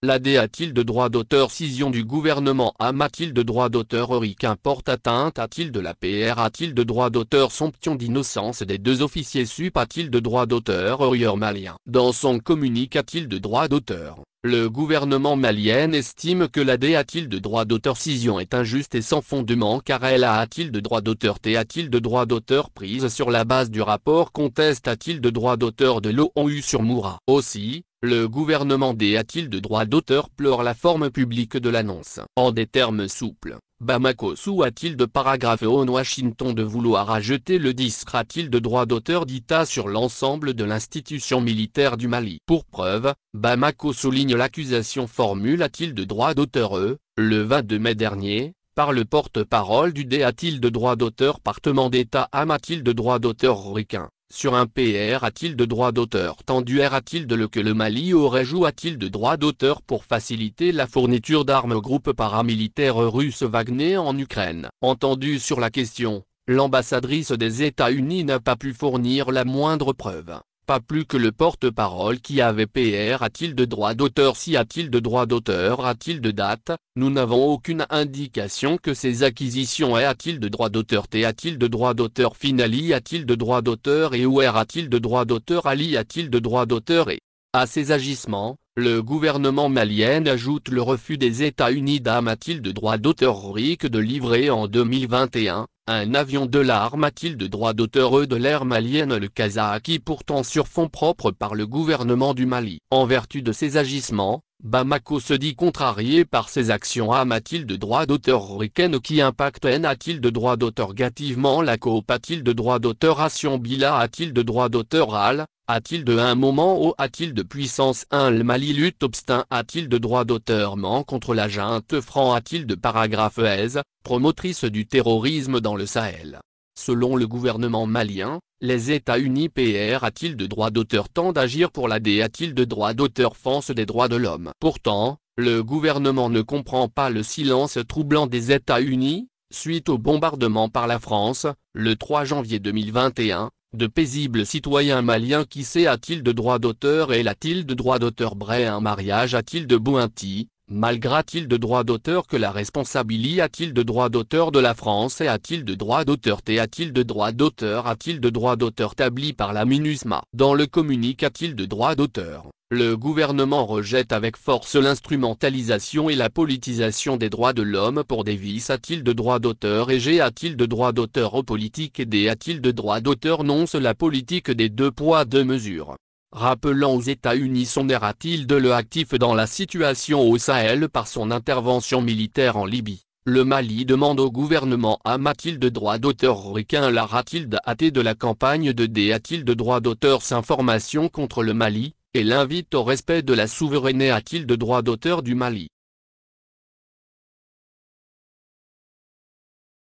l'AD a-t-il de droit d'auteur? Scission du gouvernement a-t-il de droit d'auteur? Ricain porte atteinte a-t-il de la PR? A-t-il de droit d'auteur? Somption d'innocence des deux officiers sup a-t-il de droit d'auteur? Orieur malien. Dans son communiqué a-t-il de droit d'auteur? Le gouvernement malien estime que l'AD a-t-il de droit d'auteur? Scission est injuste et sans fondement car elle a-t-il de droit d'auteur? A-t-il de droit d'auteur? Prise sur la base du rapport conteste a-t-il de droit d'auteur de l'ONU sur Moura? Aussi, le gouvernement a-t-il de droit d'auteur? Pleure la forme publique de l'annonce. En des termes souples, Bamako a-t-il de paragraphe on Washington de vouloir ajouter le disque a-t-il de droit d'auteur? Dita sur l'ensemble de l'institution militaire du Mali. Pour preuve, Bamako souligne l'accusation formule a-t-il de droit d'auteur? Le 22 mai dernier, par le porte-parole du D a-t-il de droit d'auteur? Parlement d'État a-t-il de droit d'auteur? Ricain. Sur un PR a-t-il de droit d'auteur? Tendu a-t-il de le que le Mali aurait joué a-t-il de droit d'auteur pour faciliter la fourniture d'armes au groupe paramilitaire russe Wagner en Ukraine? Entendu sur la question, l'ambassadrice des États-Unis n'a pas pu fournir la moindre preuve. Pas plus que le porte-parole qui avait PR a-t-il de droit d'auteur? Si a-t-il de droit d'auteur? A-t-il de date? Nous n'avons aucune indication que ces acquisitions aient a-t-il de droit d'auteur? A-t-il de droit d'auteur? Finali a-t-il de droit d'auteur? Et Ouer a-t-il de droit d'auteur? Ali a-t-il de droit d'auteur? Et à ces agissements, le gouvernement malien ajoute le refus des États-Unis a-t-il de droit d'auteur? RIC de livrer en 2021. Un avion de l'arme a-t-il de droit d'auteur? De l'ère malienne? Le Casa acquis pourtant sur fonds propres par le gouvernement du Mali. En vertu de ces agissements, Bamako se dit contrarié par ces actions a-t-il de droit d'auteur? Ricaine qui impacte a-t-il de droit d'auteur? Gativement la coop a-t-il de droit d'auteur? Ration Bila a-t-il de droit d'auteur? Al a-t-il de un moment au a-t-il de puissance 1? Le Mali lutte obstin a-t-il de droit d'auteur? Ment contre la junte franc a-t-il de paragraphe aise, promotrice du terrorisme dans le Sahel? Selon le gouvernement malien, les États-Unis PR a-t-il de droit d'auteur? Tant d'agir pour l'AD a-t-il de droit d'auteur? Fence des droits de l'homme. Pourtant, le gouvernement ne comprend pas le silence troublant des États-Unis, suite au bombardement par la France, le 3 janvier 2021. De paisibles citoyens maliens qui sait a-t-il de droit d'auteur? Et a-t-il de droit d'auteur? Bray un mariage a-t-il de Bounty, malgré a-t-il de droit d'auteur? Que la responsabilité a-t-il de droit d'auteur de la France? Et a-t-il de droit d'auteur? A-t-il de droit d'auteur? A-t-il de droit d'auteur établi par la MINUSMA? Dans le communiqué a-t-il de droit d'auteur? Le gouvernement rejette avec force l'instrumentalisation et la politisation des droits de l'homme pour des vices. A-t-il de droit d'auteur? Et G a-t-il de droit d'auteur aux politiques? Et D a-t-il de droit d'auteur? Non, c'est la politique des deux poids deux mesures. Rappelant aux États-Unis son air a-t-il de le actif dans la situation au Sahel par son intervention militaire en Libye. Le Mali demande au gouvernement a-t-il de droit d'auteur? Ricain la a-t-il de la campagne de D a-t-il de droit d'auteur? S'information contre le Mali, et l'invite au respect de la souveraineté a-t-il de droit d'auteur du Mali?